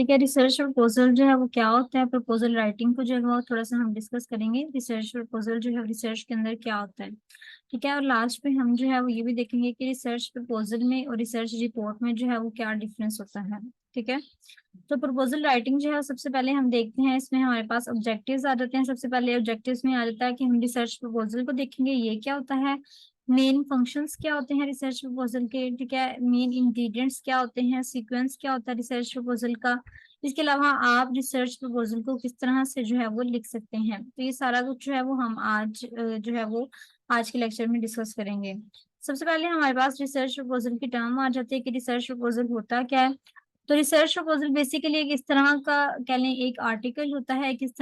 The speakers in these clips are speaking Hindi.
ठीक है। रिसर्च प्रपोजल जो है वो क्या होता है, प्रपोजल राइटिंग को जो है वो थोड़ा सा हम डिस्कस करेंगे। रिसर्च प्रपोजल जो है रिसर्च के अंदर क्या होता है, ठीक है। और लास्ट में हम जो है वो ये भी देखेंगे कि रिसर्च प्रपोजल में और रिसर्च रिपोर्ट में जो है वो क्या डिफरेंस होता है, ठीक है। तो प्रपोजल राइटिंग जो है सबसे पहले हम देखते हैं, इसमें हमारे पास ऑब्जेक्टिव्स आ जाते हैं। सबसे पहले ऑब्जेक्टिव्स में आ जाता है कि हम रिसर्च प्रपोजल को देखेंगे, ये क्या होता है, मेन फंक्शंस क्या होते हैं रिसर्च प्रपोजल के, ठीक है, मेन इंग्रेडिएंट्स क्या होते हैं, सीक्वेंस क्या होता है रिसर्च प्रपोजल का। इसके अलावा आप रिसर्च प्रपोजल को किस तरह से जो है वो लिख सकते हैं, तो ये सारा कुछ जो है वो हम आज जो है वो आज के लेक्चर में डिस्कस करेंगे। सबसे पहले हमारे पास रिसर्च प्रपोजल की टर्म आ जाती है कि रिसर्च प्रपोजल होता क्या है। तो रिसर्च प्रपोजल बेसिकली एक इस तरह का कह लें एक आर्टिकल होता है, एक इस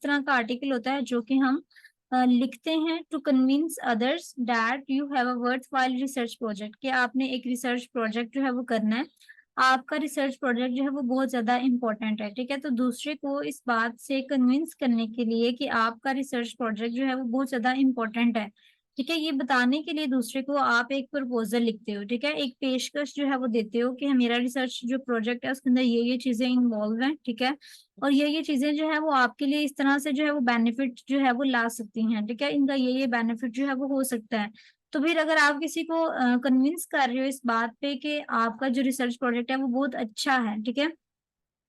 तरह का आर्टिकल होता है जो कि हम लिखते हैं to convince others that you have a worthwhile research project, कि आपने एक रिसर्च प्रोजेक्ट जो है वो करना है, आपका रिसर्च प्रोजेक्ट जो है वो बहुत ज्यादा इंपॉर्टेंट है, ठीक है। तो दूसरे को इस बात से कन्विंस करने के लिए कि आपका रिसर्च प्रोजेक्ट जो है वो बहुत ज्यादा इंपॉर्टेंट है, ठीक है, ये बताने के लिए दूसरे को आप एक प्रपोजल लिखते हो, ठीक है, एक पेशकश जो है वो देते हो कि मेरा रिसर्च जो प्रोजेक्ट है उसके अंदर ये चीजें इन्वॉल्व हैं, ठीक है। और ये चीजें जो है वो आपके लिए इस तरह से जो है वो बेनिफिट जो है वो ला सकती हैं, ठीक है, इनका ये बेनिफिट जो है वो हो सकता है। तो फिर अगर आप किसी को कन्विंस कर रहे हो इस बात पे कि आपका जो रिसर्च प्रोजेक्ट है वो बहुत अच्छा है, ठीक है,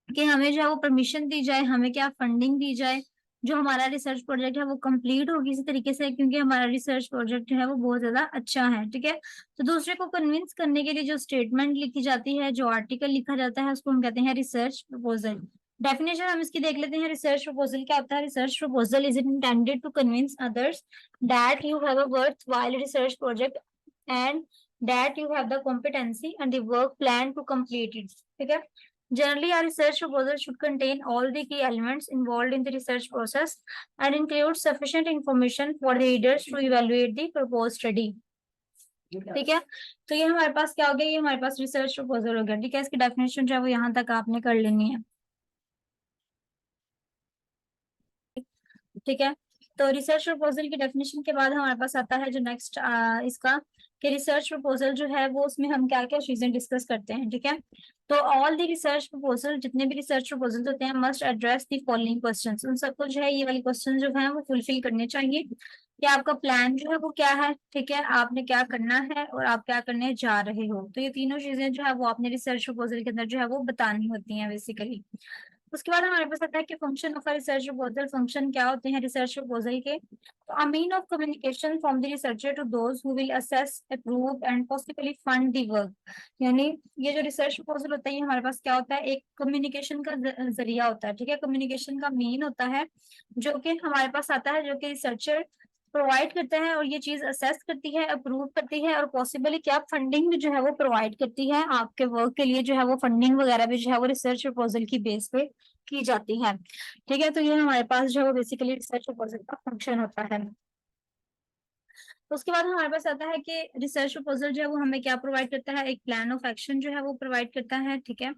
कि हमें जो है वो परमिशन दी जाए, हमें क्या फंडिंग दी जाए, जो हमारा रिसर्च प्रोजेक्ट है वो कंप्लीट हो किसी तरीके से, क्योंकि हमारा रिसर्च प्रोजेक्ट जो है वो बहुत ज्यादा अच्छा है, ठीक है। तो दूसरे को कन्विंस करने के लिए जो स्टेटमेंट लिखी जाती है, जो आर्टिकल लिखा जाता है, उसको हम कहते हैं रिसर्च प्रपोजल। डेफिनेशन हम इसकी देख लेते हैं। रिसर्च प्रपोजल क्या होता है, research proposal is intended to convince others that you have a worthwhile research project and that you have the competency and the work plan to complete it, ठीक है। Generally, a research proposal should contain all the key elements involved in the research process and include sufficient information for the readers to evaluate the proposed study, ठीक है। तो ये हमारे पास क्या हो गया, ये हमारे पास रिसर्च प्रपोजल हो गया, ठीक है। इसकी डेफिनेशन जो है वो यहाँ तक आपने कर लेनी है, ठीक है। तो रिसर्च प्रपोजल की डेफिनेशन के बाद हमारे पास आता है जो नेक्स्ट इसका, कि रिसर्च प्रपोजल जो है वो उसमें हम क्या क्या चीजें डिस्कस करते हैं, ठीक है। तो ऑल द रिसर्च प्रपोजल, जितने भी रिसर्च प्रपोजल होते हैं, must address the following questions, उन सबको जो है ये वाले क्वेश्चन जो है वो फुलफिल करने चाहिए कि आपका प्लान जो है वो क्या है, ठीक है, आपने क्या करना है और आप क्या करने जा रहे हो। तो ये तीनों चीजें जो है वो आपने रिसर्च प्रपोजल के अंदर जो है वो बतानी होती हैं बेसिकली। उसके बाद हमारे पास आता है कि function of a research proposal, function क्या होते हैं रिसर्च प्रपोजल के। तो a mean of communication from the researcher to those who will assess approve and possibly fund the work, यानी ये जो रिसर्च प्रपोजल होता है ये हमारे पास क्या होता है, एक कम्युनिकेशन का जरिया होता है, ठीक है, कम्युनिकेशन का मीन होता है जो कि हमारे पास आता है, जो कि रिसर्चर प्रोवाइड करता है और ये चीज असेस करती है, अप्रूव करती है और पॉसिबली क्या फंडिंग भी जो है वो प्रोवाइड करती है आपके वर्क के लिए, जो है वो फंडिंग वगैरह भी जो है वो रिसर्च प्रपोजल की बेस पे की जाती है, ठीक है। तो ये हमारे पास जो है वो बेसिकली रिसर्च प्रपोजल का फंक्शन होता है। तो उसके बाद हमारे पास आता है कि रिसर्च प्रपोजल जो है वो हमें क्या प्रोवाइड करता है, एक प्लान ऑफ एक्शन जो है वो प्रोवाइड करता है, ठीक है।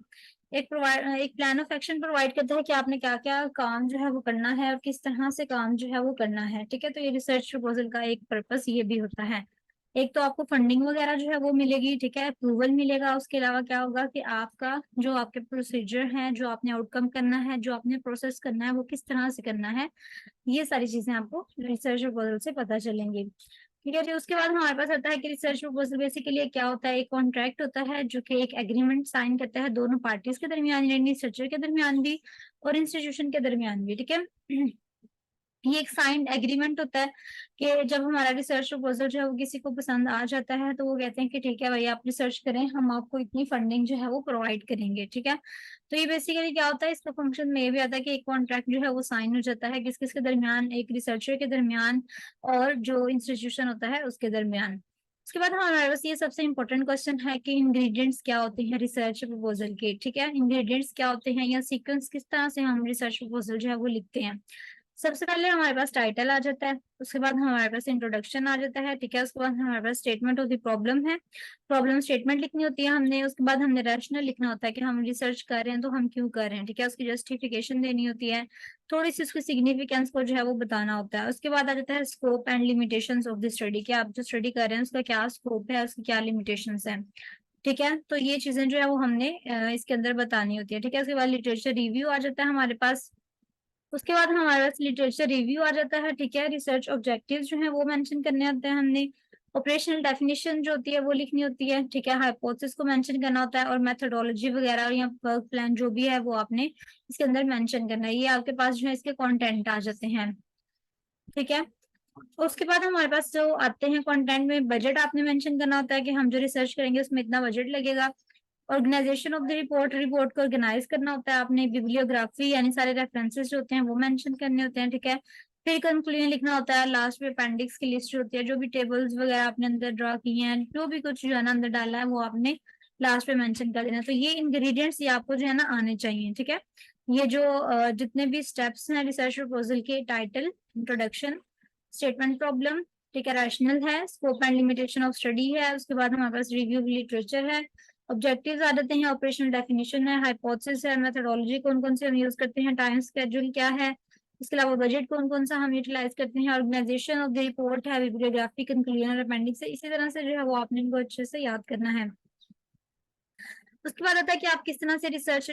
एक प्लान ऑफ एक्शन प्रोवाइड करता है कि आपने क्या क्या काम जो है वो करना है और किस तरह से काम जो है वो करना है, ठीक है। तो ये रिसर्च प्रपोजल का एक पर्पस ये भी होता है। एक तो आपको फंडिंग वगैरह जो है वो मिलेगी, ठीक है, अप्रूवल मिलेगा। उसके अलावा क्या होगा कि आपका जो आपके प्रोसीजर है, जो आपने आउटकम करना है, जो आपने प्रोसेस करना है, वो किस तरह से करना है, ये सारी चीजें आपको रिसर्च प्रपोजल से पता चलेंगी, ठीक है जी। उसके बाद हमारे पास आता है कि रिसर्च प्रपोजल बेसिकली क्या होता है, एक कॉन्ट्रैक्ट होता है जो कि एक एग्रीमेंट साइन करता है दोनों पार्टीज के दरमियान, यानी रिसर्चर के दरमियान भी और इंस्टीट्यूशन के दरमियान भी, ठीक है। ये एक साइंड एग्रीमेंट होता है कि जब हमारा रिसर्च प्रपोजल जो है वो किसी को पसंद आ जाता है तो वो कहते हैं कि ठीक है भाई आप रिसर्च करें, हम आपको इतनी फंडिंग जो है वो प्रोवाइड करेंगे, ठीक है। तो ये बेसिकली क्या होता है, इसका फंक्शन में ये भी आता है कि एक कॉन्ट्रैक्ट जो है वो साइन हो जाता है किस किस के दरमियान, एक रिसर्चर के दरमियान और जो इंस्टीट्यूशन होता है उसके दरमियान। उसके बाद हमारे पास ये सबसे इंपॉर्टेंट क्वेश्चन है कि इंग्रेडिएंट्स क्या होते हैं रिसर्च प्रपोजल के, ठीक है, इंग्रेडिएंट्स क्या होते हैं या सीक्वेंस किस तरह से हम रिसर्च प्रपोजल जो है वो लिखते हैं। सबसे पहले हमारे पास टाइटल आ जाता है, उसके बाद हमारे पास इंट्रोडक्शन आ जाता है, ठीक है, उसके बाद हमारे पास स्टेटमेंट ऑफ द प्रॉब्लम है, प्रॉब्लम स्टेटमेंट लिखनी होती है हमने। उसके बाद हमने रैशनल लिखना होता है कि हम रिसर्च कर रहे हैं तो हम क्यों कर रहे हैं, ठीक है, उसकी जस्टिफिकेशन देनी होती है, थोड़ी सी उसकी सिग्निफिकेंस को जो है वो बताना होता है। उसके बाद आ जाता है scope and limitations of the study, कि आप जो स्टडी कर रहे हैं उसका क्या स्कोप है, उसकी क्या लिमिटेशंस है। ठीक है, तो ये चीजें जो है वो हमने इसके अंदर बतानी होती है। ठीक है, उसके बाद लिटरेचर रिव्यू आ जाता है हमारे पास। उसके बाद हमारे पास लिटरेचर रिव्यू आ जाता है। ठीक है, रिसर्च ऑब्जेक्टिव्स जो है वो मेंशन करने होते हैं हमने। ऑपरेशनल डेफिनेशन जो होती है वो लिखनी होती है। ठीक है, हाइपोथेसिस को मेंशन करना होता है, और मेथोडोलॉजी वगैरह और या वर्क प्लान जो भी है वो आपने इसके अंदर मेंशन करना है। ये आपके पास जो है इसके कंटेंट आ जाते हैं। ठीक है, उसके बाद हमारे पास जो आते हैं कंटेंट में, बजट आपने मेंशन करना होता है कि हम जो रिसर्च करेंगे उसमें इतना बजट लगेगा। Organisation of the report, report को ऑर्गेनाइज करना होता है आपने। बिब्लियोग्राफी यानी सारे रेफरेंसेस जो होते हैं वो मेंशन करने होते हैं। ठीक है, फिर कंक्लूजन लिखना होता है। लास्ट में अपेंडिक्स की लिस्ट होती है, जो भी टेबल्स वगैरह आपने अंदर ड्रा की हैं, जो भी कुछ जो है ना अंदर डाला है वो आपने लास्ट में मेंशन कर देना। तो ये इंग्रेडिएंट्स ये आपको जो है ना आने चाहिए। ठीक है, ये जो जितने भी स्टेप्स हैं रिसर्च प्रपोजल के, टाइटल, इंट्रोडक्शन, स्टेटमेंट प्रॉब्लम, ठीक है, रैशनल है, scope and limitation of study है, उसके बाद हमारे पास रिव्यू लिटरेचर है, ऑब्जेक्टिव्स आ जाते हैं, ऑपरेशनल डेफिनेशन है, हाइपोथेसिस है, मेथोडोलॉजी कौन कौन से हम यूज करते हैं, टाइम स्केड्यूल क्या है, इसके अलावा बजट कौन कौन सा हम यूटिलाइज करते हैं, ऑर्गेनाइजेशन ऑफ द रिपोर्ट है, बिब्लियोग्राफी, कंक्लूजन और अपेंडिक्स है। इसी तरह से जो है वो आपने इनको अच्छे से याद करना है। उसके बाद आता है कि आप किस तरह से रिसर्च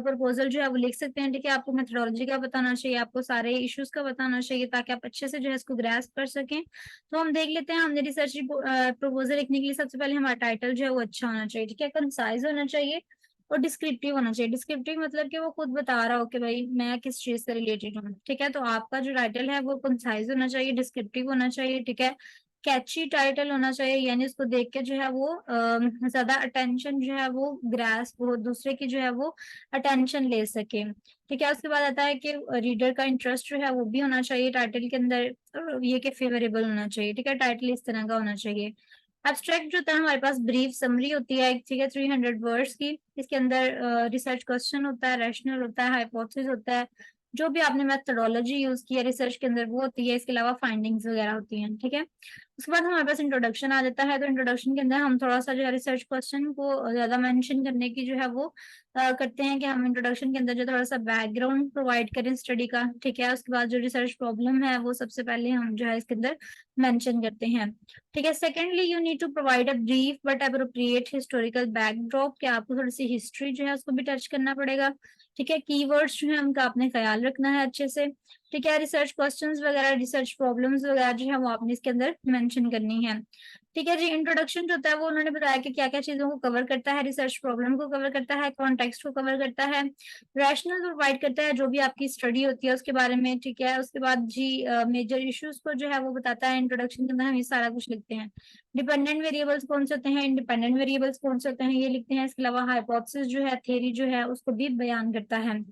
प्रपोजल जो है वो लिख सकते हैं। ठीक है, आपको मेथोडोलॉजी का बताना चाहिए, आपको सारे इश्यूज का बताना चाहिए, ताकि आप अच्छे से जो है इसको ग्रास्प कर सकें। तो हम देख लेते हैं, हमने रिसर्च प्रपोजल लिखने के लिए सबसे पहले हमारा टाइटल जो है वो अच्छा होना चाहिए। ठीक है, कंसाइज होना चाहिए और डिस्क्रिप्टिव होना चाहिए। डिस्क्रिप्टिव मतलब कि वो खुद बता रहा हो कि भाई मैं किस चीज से रिलेटेड हूँ। ठीक है, तो आपका जो टाइटल है वो कंसाइज होना चाहिए, डिस्क्रिप्टिव होना चाहिए। ठीक है, कैची टाइटल होना चाहिए, यानी उसको देख के जो है वो ज्यादा अटेंशन जो है वो ग्रास्प वो दूसरे की जो है वो अटेंशन ले सके। ठीक है, उसके बाद आता है कि रीडर का इंटरेस्ट जो है वो भी होना चाहिए टाइटल के अंदर, और ये कि फेवरेबल होना चाहिए। ठीक है, टाइटल इस तरह का होना चाहिए। एब्स्ट्रैक्ट जो होता है हमारे पास ब्रीफ समरी होती है, ठीक है, 300 वर्ड्स की। इसके अंदर रिसर्च क्वेश्चन होता है, रैशनल होता है, हाइपोथेसिस होता है, जो भी आपने मेथोडोलॉजी यूज की है रिसर्च के अंदर वो होती है। इसके अलावा फाइंडिंग्स वगैरह होती हैं। ठीक है, उसके बाद हमारे पास इंट्रोडक्शन आ जाता है। तो इंट्रोडक्शन के अंदर हम थोड़ा सा जो है रिसर्च क्वेश्चन को ज्यादा मेंशन करने की जो है वो करते हैं कि हम इंट्रोडक्शन के अंदर जो थोड़ा सा बैकग्राउंड प्रोवाइड करें स्टडी का। ठीक है, उसके बाद जो रिसर्च प्रॉब्लम है वो सबसे पहले हम जो है इसके अंदर मेंशन करते हैं। ठीक है, secondly you need to provide a brief but appropriate historical backdrop, कि आपको थोड़ी सी हिस्ट्री जो है उसको भी टच करना पड़ेगा। ठीक है, कीवर्ड्स जो है उनका आपने ख्याल रखना है अच्छे से। ठीक है, रिसर्च क्वेश्चंस वगैरह, रिसर्च प्रॉब्लम्स वगैरह जो है वो आपने इसके अंदर मेंशन करनी है। ठीक है जी, इंट्रोडक्शन जो होता है वो उन्होंने बताया कि क्या क्या चीजों को कवर करता है। रिसर्च प्रॉब्लम को कवर करता है, कॉन्टेक्स्ट को कवर करता है, रैशनल प्रोवाइड करता है जो भी आपकी स्टडी होती है उसके बारे में। ठीक है, उसके बाद जी मेजर इश्यूज को जो है वो बताता है। इंट्रोडक्शन के अंदर हम ये सारा कुछ लिखते हैं। डिपेंडेंट वेरिएबल्स कौन से होते हैं, इंडिपेंडेंट वेरिएबल्स कौन से होते हैं, ये लिखते हैं। इसके अलावा हाइपोथेसिस जो है, थ्योरी जो है, उसको भी बयान करता है।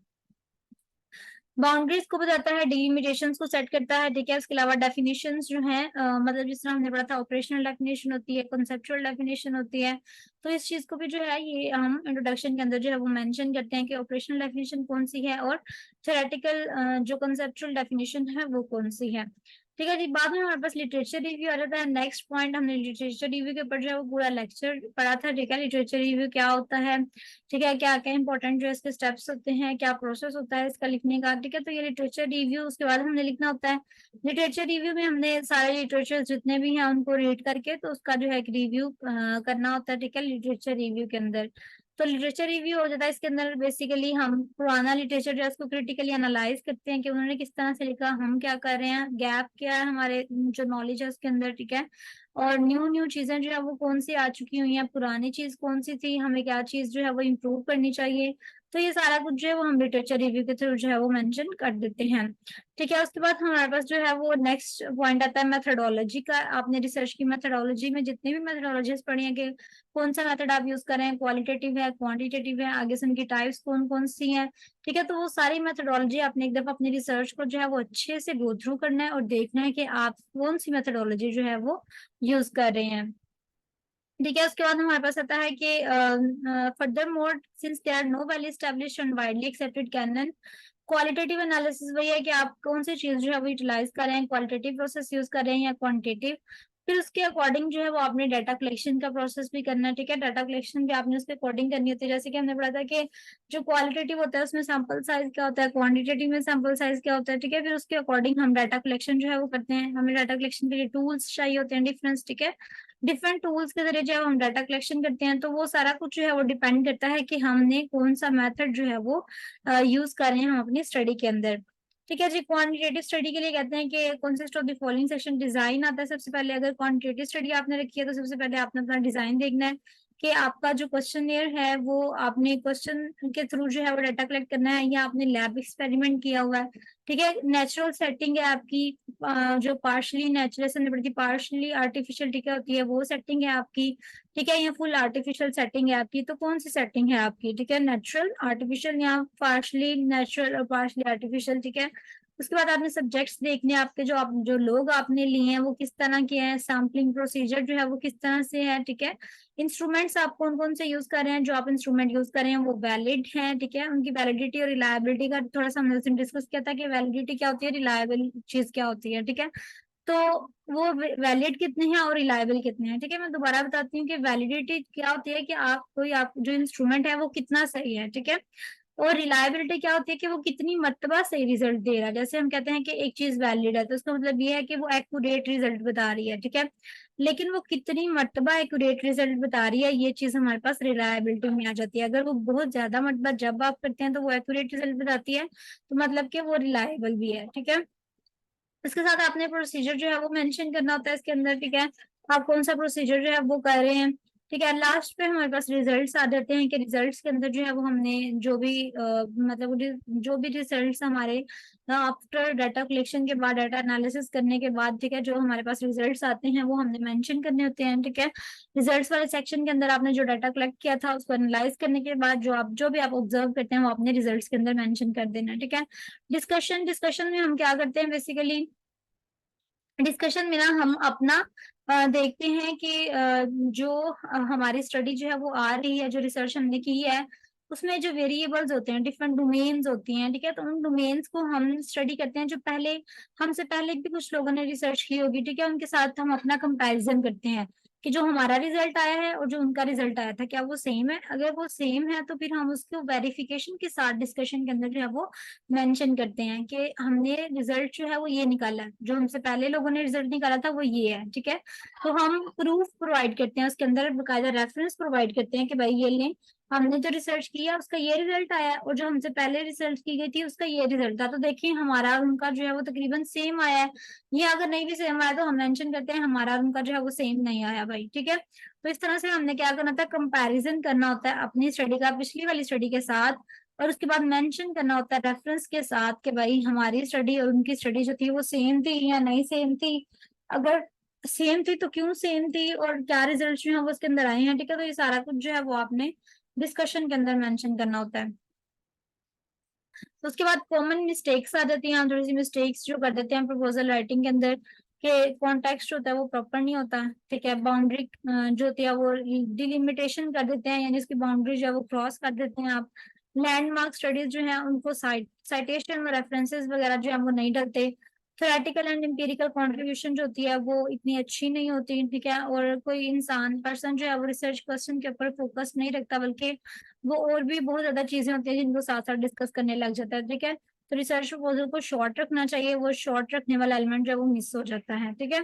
बाउंड्रीज को बताता है, डिलिमिटेशंस को सेट करता है। ठीक है, उसके अलावा डेफिनेशंस जो है मतलब जिस तरह हमने पढ़ा था, ऑपरेशनल डेफिनेशन होती है, कॉन्सेप्चुअल डेफिनेशन होती है। तो इस चीज को भी जो है ये हम इंट्रोडक्शन के अंदर जो है वो मेंशन करते हैं कि ऑपरेशनल डेफिनेशन कौन सी है, और थ्योरेटिकल जो कॉन्सेप्चुअल डेफिनेशन है वो कौन सी है। ठीक है जी, बाद में हमारे पास लिटरेचर रिव्यू आ जाता है। नेक्स्ट पॉइंट, हमने लिटरेचर रिव्यू के ऊपर जो है वो पूरा लेक्चर पढ़ा था। ठीक है, लिटरेचर रिव्यू क्या होता है, ठीक है, क्या क्या इंपॉर्टेंट जो है इसके स्टेप्स होते हैं, क्या प्रोसेस होता है इसका लिखने का। ठीक है, तो ये लिटरेचर रिव्यू उसके बाद हमने लिखना होता है। लिटरेचर रिव्यू में हमने सारे लिटरेचर जितने भी हैं उनको रीड करके तो उसका जो है एक रिव्यू करना होता है। ठीक है, लिटरेचर रिव्यू के अंदर तो लिटरेचर रिव्यू हो जाता है। इसके अंदर बेसिकली हम पुराना लिटरेचर जो है उसको क्रिटिकली एनालाइज करते हैं कि उन्होंने किस तरह से लिखा, हम क्या कर रहे हैं, गैप क्या है हमारे जो नॉलेज है उसके अंदर। ठीक है, और न्यू न्यू चीजें जो है वो कौन सी आ चुकी हुई हैं, पुरानी चीज कौन सी थी, हमें क्या चीज जो है वो इम्प्रूव करनी चाहिए। तो ये सारा कुछ जो है वो हम लिटरेचर रिव्यू के थ्रू जो है वो मेंशन कर देते हैं। ठीक है, उसके बाद हमारे पास जो है वो नेक्स्ट पॉइंट आता है मेथडोलॉजी का। आपने रिसर्च की मेथडोलॉजी में जितनी भी मेथडोलॉजीज पढ़ी है कि कौन सा मेथड आप यूज करें, क्वालिटेटिव है, क्वांटिटेटिव है, आगे से उनकी टाइप्स कौन कौन सी हैं। ठीक है, तो वो सारी मेथडोलॉजी आपने एक दफा अपनी रिसर्च को जो है वो अच्छे से गो थ्रू करना है और देखना है कि आप कौन सी मेथडोलॉजी जो है वो यूज कर रहे हैं। ठीक है, उसके बाद हमारे पास आता है कि furthermore since there are no well established and widely accepted canon, qualitative analysis वही है कि आप कौन सी चीज जो है वो यूटिलाइज कर रहे हैं, क्वालिटेटिव प्रोसेस यूज कर रहे हैं या क्वांटिटेटिव। फिर उसके अकॉर्डिंग जो है वो आपने डाटा कलेक्शन का प्रोसेस भी करना है। ठीक है, डाटा कलेक्शन भी आपने उसके अकॉर्डिंग करनी होती है। जैसे कि हमने पढ़ा था कि जो क्वालिटेटिव होता है उसमें सैंपल साइज क्या होता है, क्वांटिटेटिव में सैंपल साइज क्या होता है। ठीक है, फिर उसके अकॉर्डिंग हम डाटा कलेक्शन जो है वो करते हैं। हमें डाटा कलेक्शन के लिए टूल्स चाहिए होते हैं डिफरेंस। ठीक है, डिफरेंट टूल्स के जरिए जब हम डाटा कलेक्शन करते हैं तो वो सारा कुछ जो है वो डिपेंड करता है कि हमने कौन सा मेथड जो है वो यूज कर रहे हैं हम अपनी स्टडी के अंदर। ठीक है जी। क्वांटिटेटिव स्टडी के लिए कहते हैं कि consist of the following section. Design आता है सबसे पहले। अगर क्वांटिटेटिव स्टडी आपने रखी है तो सबसे पहले आपने अपना डिजाइन देखना है कि आपका जो क्वेश्चनियर है वो आपने क्वेश्चन के थ्रू जो है वो डाटा कलेक्ट करना है या आपने लैब एक्सपेरिमेंट किया हुआ है। ठीक है। नेचुरल सेटिंग है आपकी, जो पार्शली नेचुरल से निपटती पार्शली आर्टिफिशियल ठीक है होती है वो सेटिंग है आपकी। ठीक है। या फुल आर्टिफिशियल सेटिंग है आपकी, तो कौन सी सेटिंग है आपकी? ठीक है। नेचुरल, आर्टिफिशियल या पार्शली नेचुरल और पार्शली आर्टिफिशियल। ठीक है। उसके बाद आपने सब्जेक्ट्स देखने हैं आपके, जो लोग आपने लिए हैं वो किस तरह के हैं, सैम्पलिंग प्रोसीजर जो है वो किस तरह से है। ठीक है। इंस्ट्रूमेंट्स आप कौन कौन से यूज कर रहे हैं, जो आप इंस्ट्रूमेंट यूज कर रहे हैं वो वैलिड हैं। ठीक है। उनकी वैलिडिटी और रिलायबिलिटी का थोड़ा सा हमने डिस्कस किया था कि वैलिडिटी क्या होती है, रिलायबल चीज क्या होती है। ठीक है। तो वो वैलिड कितने हैं और रिलायबल कितने हैं। ठीक है। मैं दोबारा बताती हूँ कि वैलिडिटी क्या होती है कि आप जो इंस्ट्रूमेंट है वो कितना सही है। ठीक है। और रिलायबिलिटी क्या होती है कि वो कितनी मर्तबा सही रिजल्ट दे रहा है। जैसे हम कहते हैं कि एक चीज वैलिड है तो उसका मतलब ये है कि वो एक्यूरेट रिजल्ट बता रही है। ठीक है। लेकिन वो कितनी मर्तबा एक्यूरेट रिजल्ट बता रही है ये चीज हमारे पास रिलायबिलिटी में आ जाती है। अगर वो बहुत ज्यादा मर्तबा जब आप करते हैं तो वो एक्यूरेट रिजल्ट बताती है, तो मतलब कि वो रिलायबल भी है। ठीक है। इसके साथ आपने प्रोसीजर जो है वो मेंशन करना होता है इसके अंदर। ठीक है। आप कौन सा प्रोसीजर जो है वो कर रहे हैं। ठीक है। लास्ट पे हमारे पास रिजल्ट्स आ जाते हैं कि रिजल्ट्स के अंदर जो है वो हमने जो भी मतलब जो भी रिजल्ट्स हमारे आफ्टर डाटा कलेक्शन के बाद, डाटा एनालिसिस करने के बाद, ठीक है, जो हमारे पास रिजल्ट्स आते हैं वो हमने मेंशन करने होते हैं। ठीक है। रिजल्ट्स वाले सेक्शन के अंदर आपने जो डाटा कलेक्ट किया था उसको एनालाइज करने के बाद जो भी आप ऑब्जर्व करते हैं वो अपने रिजल्ट्स के अंदर मेंशन कर देना। ठीक है। डिस्कशन में हम क्या करते हैं बेसिकली, डिस्कशन में ना हम अपना देखते हैं कि जो हमारी स्टडी जो है वो आ रही है, जो रिसर्च हमने की है उसमें जो वेरिएबल्स होते हैं, डिफरेंट डोमेन्स होती हैं। ठीक है। तो उन डोमेन्स को हम स्टडी करते हैं जो पहले हमसे पहले भी कुछ लोगों ने रिसर्च की होगी। ठीक है। उनके साथ हम अपना कंपैरिजन करते हैं कि जो हमारा रिजल्ट आया है और जो उनका रिजल्ट आया था क्या वो सेम है। अगर वो सेम है तो फिर हम उसको वेरिफिकेशन के साथ डिस्कशन के अंदर जो है वो मेंशन करते हैं कि हमने रिजल्ट जो है वो ये निकाला है, जो हमसे पहले लोगों ने रिजल्ट निकाला था वो ये है। ठीक है। तो हम प्रूफ प्रोवाइड करते हैं उसके अंदर, बकायदा रेफरेंस प्रोवाइड करते हैं कि भाई ये लें, हमने जो रिसर्च किया उसका ये रिजल्ट आया और जो हमसे पहले रिसर्च की गई थी उसका ये रिजल्ट था। तो देखिए हमारा और उनका जो है वो तकरीबन सेम आया है। ये अगर नहीं भी सेम आया तो हम मेंशन करते हैं हमारा और उनका जो है वो सेम नहीं आया भाई। ठीक है। तो इस तरह से हमने क्या करना था, कंपैरिजन करना होता है अपनी स्टडी का पिछली वाली स्टडी के साथ, और उसके बाद मेंशन करना होता है रेफरेंस के साथ कि भाई हमारी स्टडी और उनकी स्टडी जो थी वो सेम थी या नहीं सेम थी। अगर सेम थी तो क्यों सेम थी और क्या रिजल्ट जो है वो उसके अंदर आए हैं। ठीक है। तो ये सारा कुछ जो है वो आपने डिस्कशन के अंदर मेंशन करना होता है। तो उसके बाद कॉमन मिस्टेक्स आ जाती हैं, हम थोड़ी सी मिस्टेक्स जो कर देते हैं प्रपोजल राइटिंग के अंदर कि कॉन्टेक्स्ट होता है वो प्रॉपर नहीं होता। ठीक है। बाउंड्री जो होती है वो डिलिमिटेशन कर देते हैं, यानी उसकी बाउंड्री जो है वो क्रॉस कर देते हैं आप। लैंडमार्क स्टडीज जो है उनको साइटेशन और रेफरेंसेस वगैरह जो है वो नहीं डलते। थ्योरेटिकल एंड एम्पिरिकल कंट्रीब्यूशन जो होती है वो इतनी अच्छी नहीं होती। ठीक है। और कोई इंसान पर्सन जो है वो रिसर्च क्वेश्चन के ऊपर फोकस नहीं रखता, बल्कि वो और भी बहुत ज्यादा चीजें होती हैं जिनको साथ साथ डिस्कस करने लग जाता है। ठीक है। तो रिसर्च प्रपोजल को शॉर्ट रखना चाहिए, वो शॉर्ट रखने वाला एलिमेंट जो है वो मिस हो जाता है। ठीक है।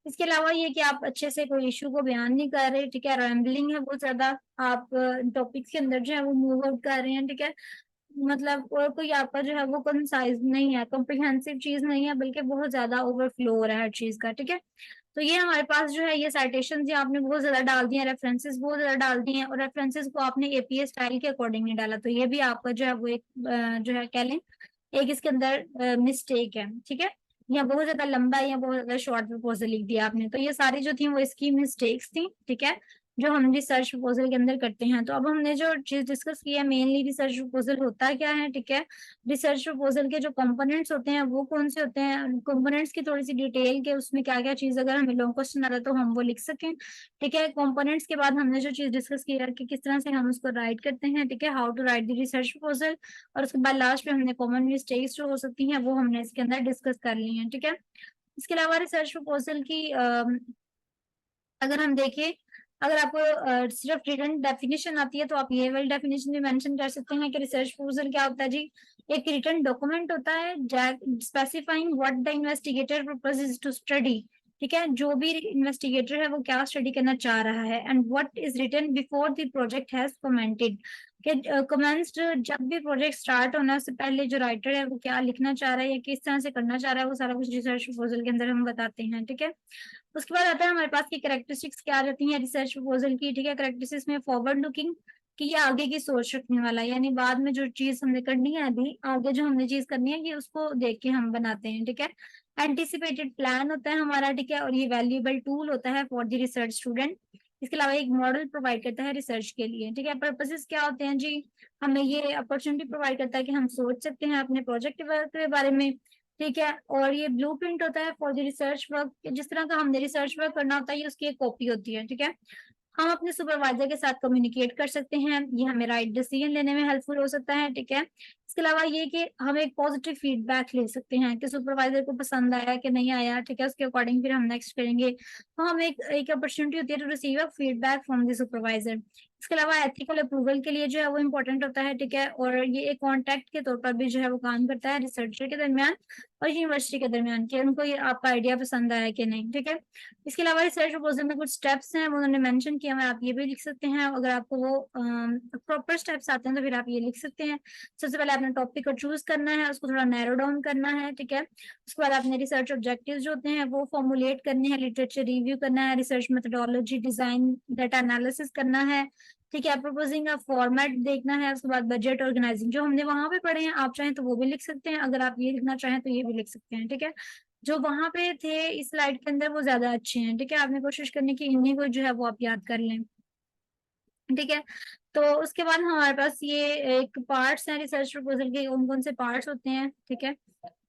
इसके अलावा ये कि आप अच्छे से कोई इशू को बयान नहीं कर रहे। ठीक है। रैम्बलिंग है बहुत ज्यादा, आप टॉपिक्स के अंदर जो है वो मूव आउट कर रहे हैं। ठीक है। मतलब और कोई आपका जो है वो कंसाइज नहीं है, कॉम्प्रिहेंसिव चीज नहीं है, बल्कि बहुत ज्यादा ओवरफ्लो हो रहा है हर चीज का। ठीक है। तो ये हमारे पास जो है ये साइटेशन ये आपने बहुत ज्यादा डाल दिए हैं, रेफरेंसेस बहुत ज्यादा डाल दिए हैं, और रेफरेंसेस को आपने एपीए स्टाइल के अकॉर्डिंग नहीं डाला, तो ये भी आपका जो है वो एक जो है कह लें एक इसके अंदर मिस्टेक है। ठीक है। या बहुत ज्यादा लंबा या बहुत ज्यादा शॉर्ट प्रपोजल लिख दिया आपने, तो ये सारी जो थी वो इसकी मिस्टेक्स थी। ठीक है। जो हम रिसर्च प्रपोजल के अंदर करते हैं। तो अब हमने जो चीज डिस्कस की है, मेनली रिसर्च प्रपोजल होता क्या है। ठीक है। रिसर्च प्रपोजल के जो कंपोनेंट्स होते हैं वो कौन से होते हैं, कंपोनेंट्स की थोड़ी सी डिटेल के उसमें क्या क्या चीज अगर हमें लॉन्ग क्वेश्चन आ रहा है तो हम वो लिख सकें। ठीक है। कंपोनेंट्स के बाद हमने जो चीज डिस्कस की है कि किस तरह से हम उसको राइट करते हैं। ठीक है। How to write the research proposal. और उसके बाद लास्ट में हमने कॉमन मिस्टेक्स जो हो सकती हैं वो हमने इसके अंदर डिस्कस कर ली हैं। ठीक है। इसके अलावा रिसर्च प्रपोजल की अगर हम देखें, अगर आपको सिर्फ रिटन डेफिनेशन आती है तो आप ये वाली डेफिनेशन भी मेंशन कर सकते हैं कि रिसर्च प्रपोजल क्या होता है जी। एक रिटन डॉक्यूमेंट होता है specifying what the investigator purposes to study. ठीक है, जो भी इन्वेस्टिगेटर है वो क्या स्टडी करना चाह रहा है, and what is written before the project has commented, कि कमेंस्ड, जब भी प्रोजेक्ट स्टार्ट होना से पहले जो राइटर है वो क्या लिखना चाह रहा है या किस तरह से करना चाह रहा है, वो सारा कुछ रिसर्च प्रपोजल के अंदर हम बताते हैं। ठीक है, उसके बाद आता है हमारे पास की कैरेक्टरिस्टिक्स क्या रहती है रिसर्च प्रपोजल की। ठीक है, कैरेक्टरिस्टिक्स में फॉरवर्ड लुकिंग, कि ये आगे की सोच रखने वाला है, यानी बाद में जो चीज हमने करनी है, अभी आगे जो हमने चीज करनी है ये उसको देख के हम बनाते हैं। ठीक है, एंटिसिपेटेड प्लान होता है हमारा। ठीक है, और ये वैल्यूएबल टूल होता है फॉर द रिसर्च स्टूडेंट। इसके अलावा एक मॉडल प्रोवाइड करता है रिसर्च के लिए। ठीक है, पर्पसेस क्या होते हैं जी, हमें ये अपॉर्चुनिटी प्रोवाइड करता है कि हम सोच सकते हैं अपने प्रोजेक्ट वर्क के बारे में। ठीक है, और ये ब्लूप्रिंट होता है फॉर द रिसर्च वर्क, जिस तरह का हमने रिसर्च वर्क करना होता है ये उसकी एक कॉपी होती है। ठीक है, हम अपने सुपरवाइजर के साथ कम्युनिकेट कर सकते हैं, ये हमें राइट डिसीजन लेने में हेल्पफुल हो सकता है। ठीक है, इसके अलावा ये कि हम एक पॉजिटिव फीडबैक ले सकते हैं कि सुपरवाइजर को पसंद आया कि नहीं आया। ठीक है, उसके अकॉर्डिंग फिर हम नेक्स्ट करेंगे। तो हम एक अपॉर्चुनिटी होती है to receive a feedback from the supervisor. इसके अलावा एथिकल अप्रूवल के लिए जो है वो इम्पोर्टेंट होता है। ठीक है, और ये एक कॉन्टैक्ट के तौर पर भी जो है वो काम करता है रिसर्चर के दरमियान और यूनिवर्सिटी के दरमियान, कि उनको ये आपका आइडिया पसंद आया कि नहीं। ठीक है, इसके अलावा रिसर्च प्रपोजल में कुछ स्टेप्स हैं वो उन्होंने मेंशन किया है, आप ये भी लिख सकते हैं। अगर आपको वो प्रॉपर स्टेप्स आते हैं तो फिर आप ये लिख सकते हैं। सबसे पहले आपने टॉपिक को चूज करना है, उसको थोड़ा नैरो डाउन करना है। ठीक है, उसके बाद आपने रिसर्च ऑब्जेक्टिव्स जो होते हैं वो फॉर्मुलेट करने हैं, लिटरेचर रिव्यू करना है, research methodology design, data analysis करना है। ठीक है, प्रपोजिंग का फॉर्मेट देखना है, उसके बाद बजट ऑर्गेनाइजिंग जो हमने वहां पे पढ़े हैं, आप चाहें तो वो भी लिख सकते हैं, अगर आप ये लिखना चाहें तो ये भी लिख सकते हैं। ठीक है, जो वहां पे थे इस स्लाइड के अंदर वो ज्यादा अच्छे हैं। ठीक है, आपने कोशिश करनी कि इन्हीं को जो है वो आप याद कर लें। ठीक है, तो उसके बाद हमारे पास ये एक पार्ट्स हैं रिसर्च प्रपोजल के, कौन कौन से पार्ट्स होते हैं। ठीक है,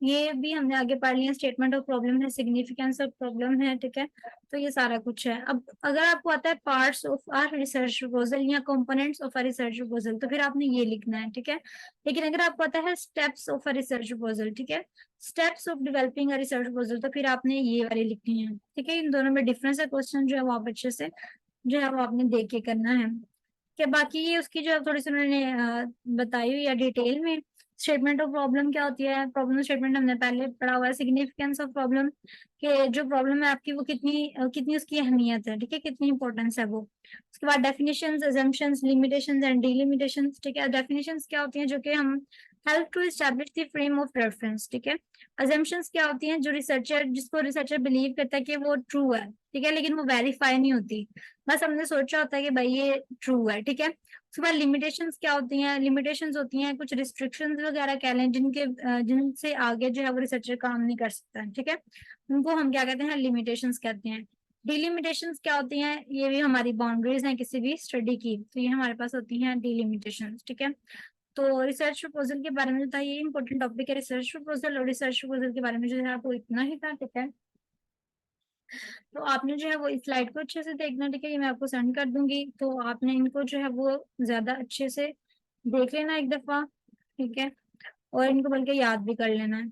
ये भी हमने आगे पढ़ लिया, स्टेटमेंट ऑफ प्रॉब्लम है, सिग्निफिकेंस ऑफ प्रॉब्लम है। ठीक है, तो ये सारा कुछ है। अब अगर आपको आता है parts of our research proposal या components of a research proposal, तो फिर आपने ये लिखना है। ठीक है, लेकिन अगर आपको आता है steps of a research proposal, ठीक है, steps of developing a research proposal, तो फिर आपने ये वाले लिखनी है। ठीक है, इन दोनों में डिफरेंस है, क्वेश्चन जो है वो आप अच्छे से जो है वो आपने देख के करना है। क्या बाकी ये उसकी जो थोड़ी सी उन्होंने बताई हुई है डिटेल में। स्टेटमेंट ऑफ प्रॉब्लम क्या होती है, प्रॉब्लम स्टेटमेंट हमने पहले पढ़ा हुआ है। सिग्निफिकेंस ऑफ प्रॉब्लम, कि जो प्रॉब्लम है आपकी वो कितनी उसकी अहमियत है। ठीक है, कितनी इंपॉर्टेंस है वो। उसके बाद definitions, assumptions, limitations and delimitations. ठीक है, डेफिनेशंस क्या होती हैं, जो कि हम help to establish the frame of reference. ठीक है, अजम्पशंस क्या होती हैं, जो जिसको रिसर्चर बिलीव करता है कि वो ट्रू है। ठीक है, लेकिन वो वेरीफाई नहीं होती, बस हमने सोचा होता है कि भाई ये ट्रू है। ठीक है, उसके बाद लिमिटेशंस क्या होती हैं, लिमिटेशंस होती हैं कुछ रिस्ट्रिक्शंस वगैरह कह लें, जिनसे आगे जो है वो रिसर्चर काम नहीं कर सकता। ठीक है, उनको हम क्या कहते हैं, लिमिटेशंस कहते हैं। डिलिमिटेशंस क्या होती हैं, ये भी हमारी बाउंड्रीज हैं किसी भी स्टडी की, तो ये हमारे पास होती हैं डिलिमिटेशंस। ठीक है, तो रिसर्च प्रपोजल के बारे में जो था ये इंपॉर्टेंट टॉपिक है रिसर्च प्रपोजल, और रिसर्च प्रपोजल के बारे में जो है आपको इतना ही था। ठीक है, तो आपने जो है वो इस स्लाइड को अच्छे से देखना। ठीक है, ये मैं आपको सेंड कर दूंगी, तो आपने इनको जो है वो ज्यादा अच्छे से देख लेना एक दफा। ठीक है, और इनको बल्कि याद भी कर लेना है।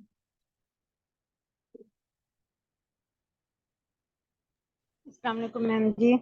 अस्सलाम वालेकुम मैम जी।